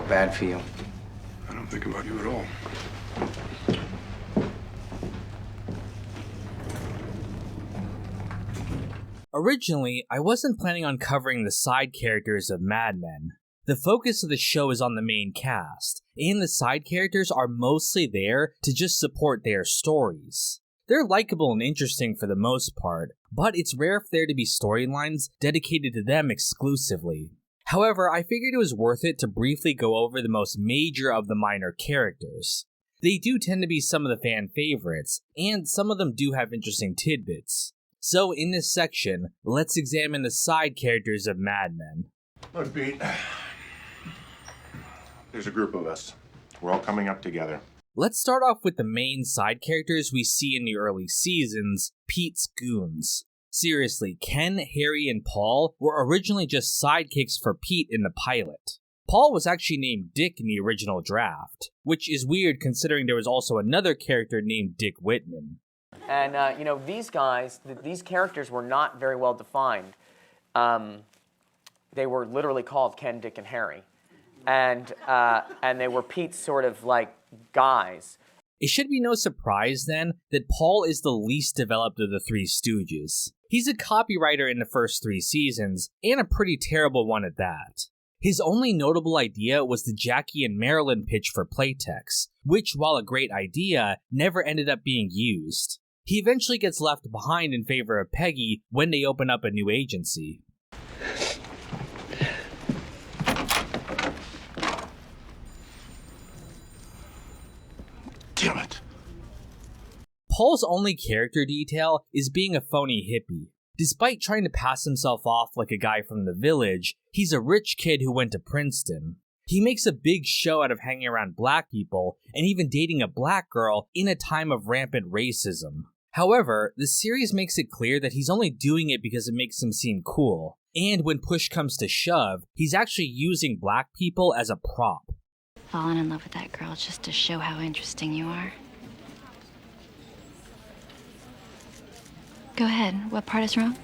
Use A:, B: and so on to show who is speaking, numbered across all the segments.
A: feel bad for you.
B: I don't think about you at all.
C: Originally, I wasn't planning on covering the side characters of Mad Men. The focus of the show is on the main cast, and the side characters are mostly there to just support their stories. They're likable and interesting for the most part, but it's rare for there to be storylines dedicated to them exclusively. However, I figured it was worth it to briefly go over the most major of the minor characters. They do tend to be some of the fan favorites, and some of them do have interesting tidbits. So in this section, let's examine the side characters of Mad Men.
D: Look, Pete, there's a group of us. We're all coming up together.
C: Let's start off with the main side characters we see in the early seasons, Pete's goons. Seriously, Ken, Harry, and Paul were originally just sidekicks for Pete in the pilot. Paul was actually named Dick in the original draft, which is weird considering there was also another character named Dick Whitman.
E: And, these guys, these characters were not very well defined. They were literally called Ken, Dick, and Harry. And they were Pete's sort of, guys.
C: It should be no surprise, then, that Paul is the least developed of the Three Stooges. He's a copywriter in the first 3 seasons, and a pretty terrible one at that. His only notable idea was the Jackie and Marilyn pitch for Playtex, which, while a great idea, never ended up being used. He eventually gets left behind in favor of Peggy when they open up a new agency.
D: Damn it.
C: Paul's only character detail is being a phony hippie. Despite trying to pass himself off like a guy from the village, he's a rich kid who went to Princeton. He makes a big show out of hanging around black people and even dating a black girl in a time of rampant racism. However, the series makes it clear that he's only doing it because it makes him seem cool, and when push comes to shove, he's actually using black people as a prop.
F: Falling in love with that girl just to show how interesting you are. Go ahead, what part is wrong?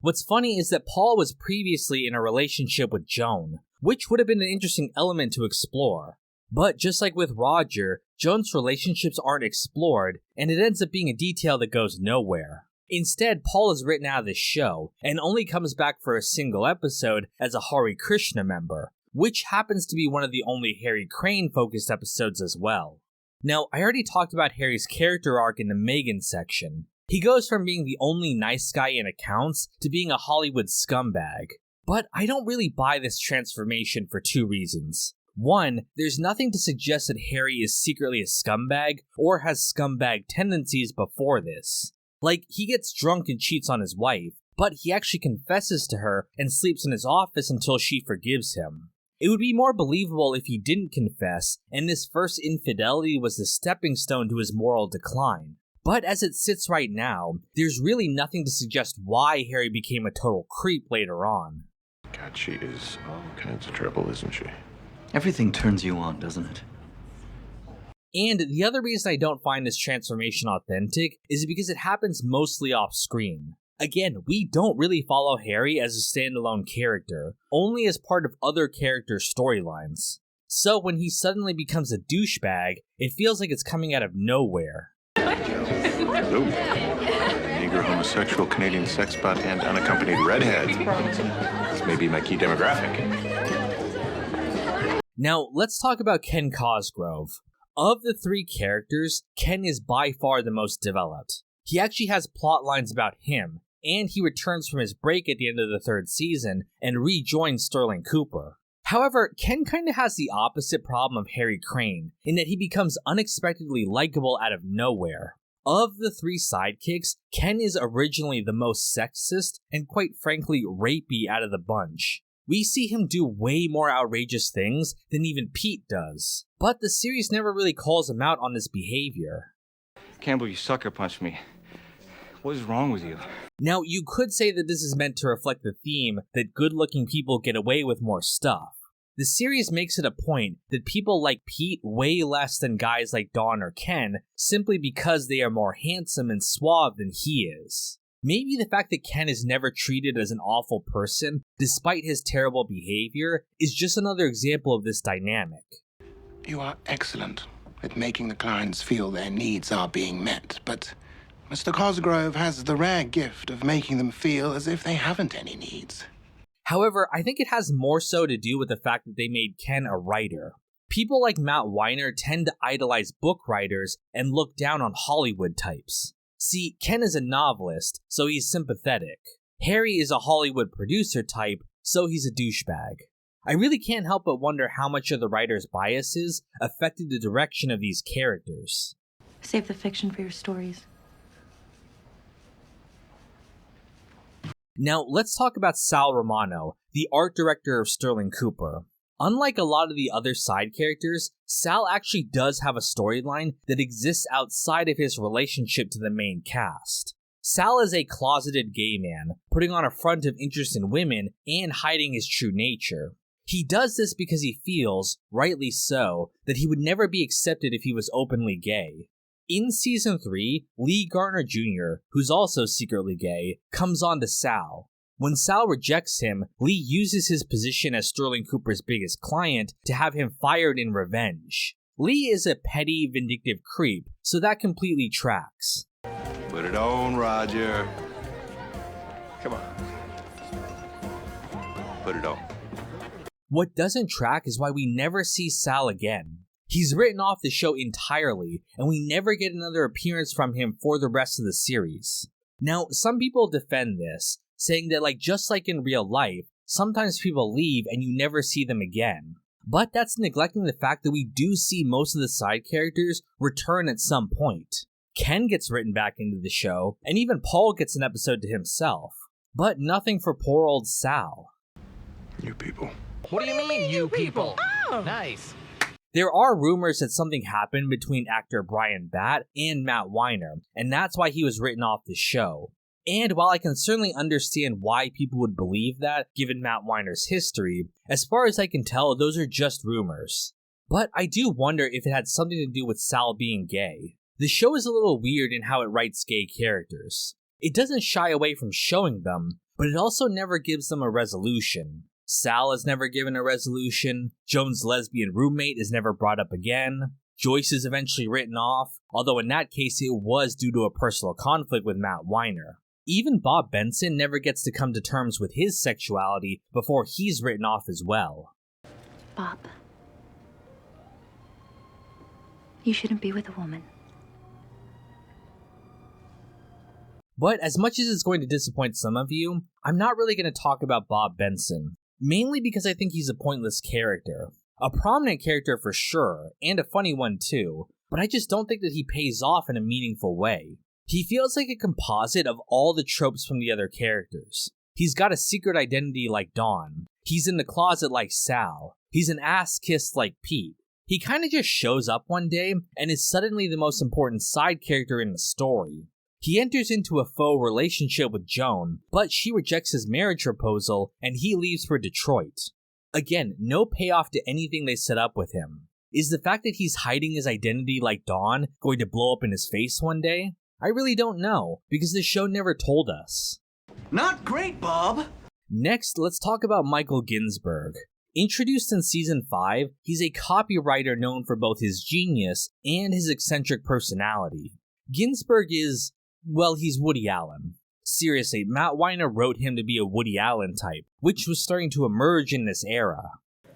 C: What's funny is that Paul was previously in a relationship with Joan, which would have been an interesting element to explore. But just like with Roger, Joan's relationships aren't explored, and it ends up being a detail that goes nowhere. Instead, Paul is written out of the show, and only comes back for a single episode as a Hare Krishna member, which happens to be one of the only Harry Crane-focused episodes as well. Now, I already talked about Harry's character arc in the Megan section. He goes from being the only nice guy in accounts to being a Hollywood scumbag. But I don't really buy this transformation for 2 reasons. One, there's nothing to suggest that Harry is secretly a scumbag or has scumbag tendencies before this. Like, he gets drunk and cheats on his wife, but he actually confesses to her and sleeps in his office until she forgives him. It would be more believable if he didn't confess, and this first infidelity was the stepping stone to his moral decline. But as it sits right now, there's really nothing to suggest why Harry became a total creep later on.
D: God, she is all kinds of trouble, isn't she?
A: Everything turns you on, doesn't it?
C: And the other reason I don't find this transformation authentic is because it happens mostly off screen. Again, we don't really follow Harry as a standalone character, only as part of other characters' storylines. So when he suddenly becomes a douchebag, it feels like it's coming out of nowhere.
D: Hello. Meager homosexual Canadian sex bot and unaccompanied redhead. This may be my key demographic.
C: Now, let's talk about Ken Cosgrove. Of the 3 characters, Ken is by far the most developed. He actually has plot lines about him, and he returns from his break at the end of the 3rd season and rejoins Sterling Cooper. However, Ken kinda has the opposite problem of Harry Crane, in that he becomes unexpectedly likable out of nowhere. Of the 3 sidekicks, Ken is originally the most sexist and quite frankly rapey out of the bunch. We see him do way more outrageous things than even Pete does, but the series never really calls him out on this behavior.
G: Campbell, you sucker punched me. What is wrong with you?
C: Now, you could say that this is meant to reflect the theme that good-looking people get away with more stuff. The series makes it a point that people like Pete way less than guys like Dawn or Ken simply because they are more handsome and suave than he is. Maybe the fact that Ken is never treated as an awful person, despite his terrible behavior, is just another example of this dynamic.
H: You are excellent at making the clients feel their needs are being met, but Mr. Cosgrove has the rare gift of making them feel as if they haven't any needs.
C: However, I think it has more so to do with the fact that they made Ken a writer. People like Matt Weiner tend to idolize book writers and look down on Hollywood types. See, Ken is a novelist, so he's sympathetic. Harry is a Hollywood producer type, so he's a douchebag. I really can't help but wonder how much of the writer's biases affected the direction of these characters.
I: Save the fiction for your stories.
C: Now, let's talk about Sal Romano, the art director of Sterling Cooper. Unlike a lot of the other side characters, Sal actually does have a storyline that exists outside of his relationship to the main cast. Sal is a closeted gay man, putting on a front of interest in women and hiding his true nature. He does this because he feels, rightly so, that he would never be accepted if he was openly gay. In Season 3, Lee Garner Jr., who's also secretly gay, comes on to Sal. When Sal rejects him, Lee uses his position as Sterling Cooper's biggest client to have him fired in revenge. Lee is a petty, vindictive creep, so that completely tracks.
D: Put it on, Roger. Come on. Put it on.
C: What doesn't track is why we never see Sal again. He's written off the show entirely, and we never get another appearance from him for the rest of the series. Now, some people defend this, saying that just like in real life, sometimes people leave and you never see them again. But that's neglecting the fact that we do see most of the side characters return at some point. Ken gets written back into the show, and even Paul gets an episode to himself. But nothing for poor old Sal.
B: You people.
J: What do you mean, you people? Oh, nice.
C: There are rumors that something happened between actor Brian Batt and Matt Weiner, and that's why he was written off the show. And while I can certainly understand why people would believe that, given Matt Weiner's history, as far as I can tell, those are just rumors. But I do wonder if it had something to do with Sal being gay. The show is a little weird in how it writes gay characters. It doesn't shy away from showing them, but it also never gives them a resolution. Sal is never given a resolution, Joan's lesbian roommate is never brought up again, Joyce is eventually written off, although in that case it was due to a personal conflict with Matt Weiner. Even Bob Benson never gets to come to terms with his sexuality before he's written off as well.
F: Bob, you shouldn't be with a woman.
C: But as much as it's going to disappoint some of you, I'm not really going to talk about Bob Benson. Mainly because I think he's a pointless character. A prominent character for sure, and a funny one too, but I just don't think that he pays off in a meaningful way. He feels like a composite of all the tropes from the other characters. He's got a secret identity like Dawn. He's in the closet like Sal. He's an ass-kissed like Pete. He kinda just shows up one day and is suddenly the most important side character in the story. He enters into a faux relationship with Joan, but she rejects his marriage proposal and he leaves for Detroit. Again, no payoff to anything they set up with him. Is the fact that he's hiding his identity like Dawn going to blow up in his face one day? I really don't know, because the show never told us.
A: Not great, Bob!
C: Next, let's talk about Michael Ginsberg. Introduced in Season 5, he's a copywriter known for both his genius and his eccentric personality. Ginsberg is, well, he's Woody Allen. Seriously, Matt Weiner wrote him to be a Woody Allen type, which was starting to emerge in this era.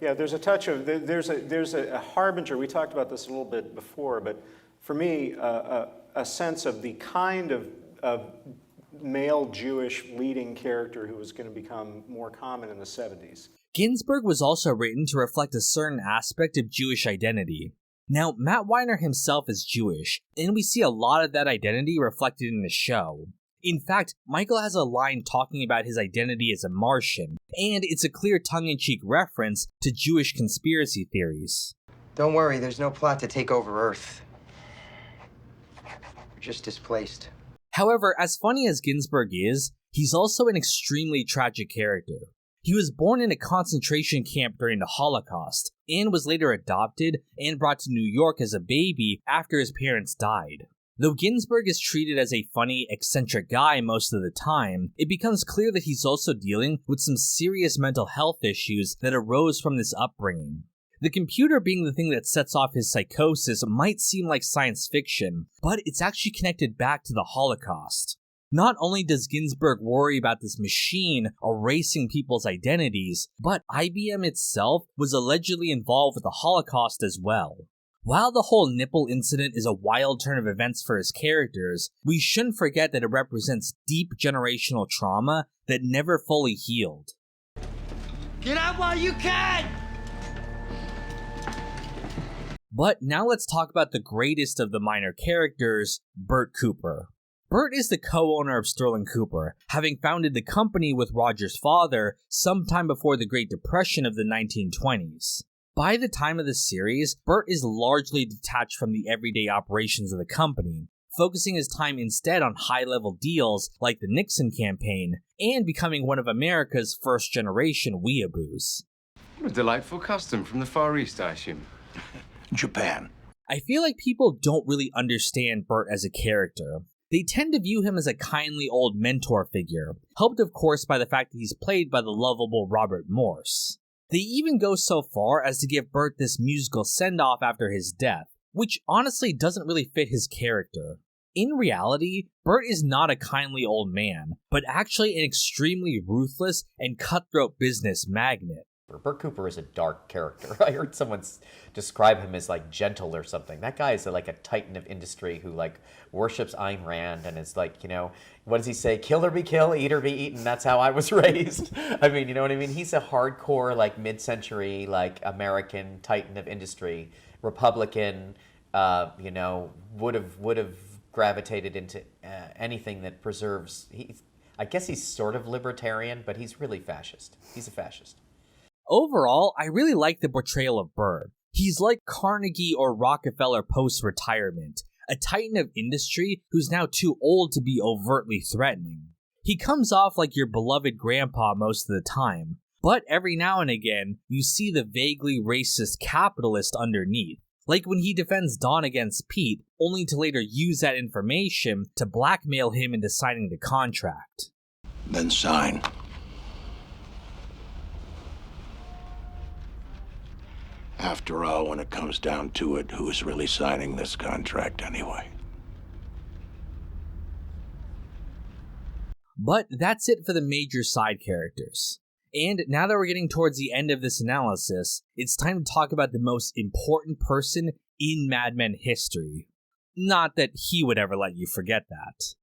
K: Yeah, there's a touch of, there's a harbinger, we talked about this a little bit before, but for me, a sense of the kind of male Jewish leading character who was going to become more common in the 70s.
C: Ginsberg was also written to reflect a certain aspect of Jewish identity. Now, Matt Weiner himself is Jewish, and we see a lot of that identity reflected in the show. In fact, Michael has a line talking about his identity as a Martian, and it's a clear tongue-in-cheek reference to Jewish conspiracy theories.
L: Don't worry, there's no plot to take over Earth. We're just displaced.
C: However, as funny as Ginsberg is, he's also an extremely tragic character. He was born in a concentration camp during the Holocaust, and was later adopted and brought to New York as a baby after his parents died. Though Ginsberg is treated as a funny, eccentric guy most of the time, it becomes clear that he's also dealing with some serious mental health issues that arose from this upbringing. The computer being the thing that sets off his psychosis might seem like science fiction, but it's actually connected back to the Holocaust. Not only does Ginsberg worry about this machine erasing people's identities, but IBM itself was allegedly involved with the Holocaust as well. While the whole nipple incident is a wild turn of events for his characters, we shouldn't forget that it represents deep generational trauma that never fully healed.
J: Get out while you can!
C: But now let's talk about the greatest of the minor characters, Bert Cooper. Bert is the co-owner of Sterling Cooper, having founded the company with Roger's father sometime before the Great Depression of the 1920s. By the time of the series, Bert is largely detached from the everyday operations of the company, focusing his time instead on high-level deals like the Nixon campaign, and becoming one of America's first-generation weeaboos.
G: What a delightful custom from the Far East, I assume.
B: Japan.
C: I feel like people don't really understand Bert as a character. They tend to view him as a kindly old mentor figure, helped of course by the fact that he's played by the lovable Robert Morse. They even go so far as to give Bert this musical send-off after his death, which honestly doesn't really fit his character. In reality, Bert is not a kindly old man, but actually an extremely ruthless and cutthroat business magnate.
E: Bert Cooper is a dark character. I heard someone describe him as like gentle or something. That guy is like a titan of industry who like worships Ayn Rand and is like, you know, what does he say? Kill or be killed, eat or be eaten. That's how I was raised. I mean, you know what I mean? He's a hardcore like mid-century like American titan of industry, Republican. You know, would have gravitated into anything that preserves. I guess he's sort of libertarian, but he's really fascist. He's a fascist.
C: Overall, I really like the portrayal of Bert. He's like Carnegie or Rockefeller post-retirement, a titan of industry who's now too old to be overtly threatening. He comes off like your beloved grandpa most of the time, but every now and again, you see the vaguely racist capitalist underneath, like when he defends Don against Pete, only to later use that information to blackmail him into signing the contract.
B: Then sign. After all, when it comes down to it, who's really signing this contract anyway?
C: But that's it for the major side characters. And now that we're getting towards the end of this analysis, it's time to talk about the most important person in Mad Men history. Not that he would ever let you forget that.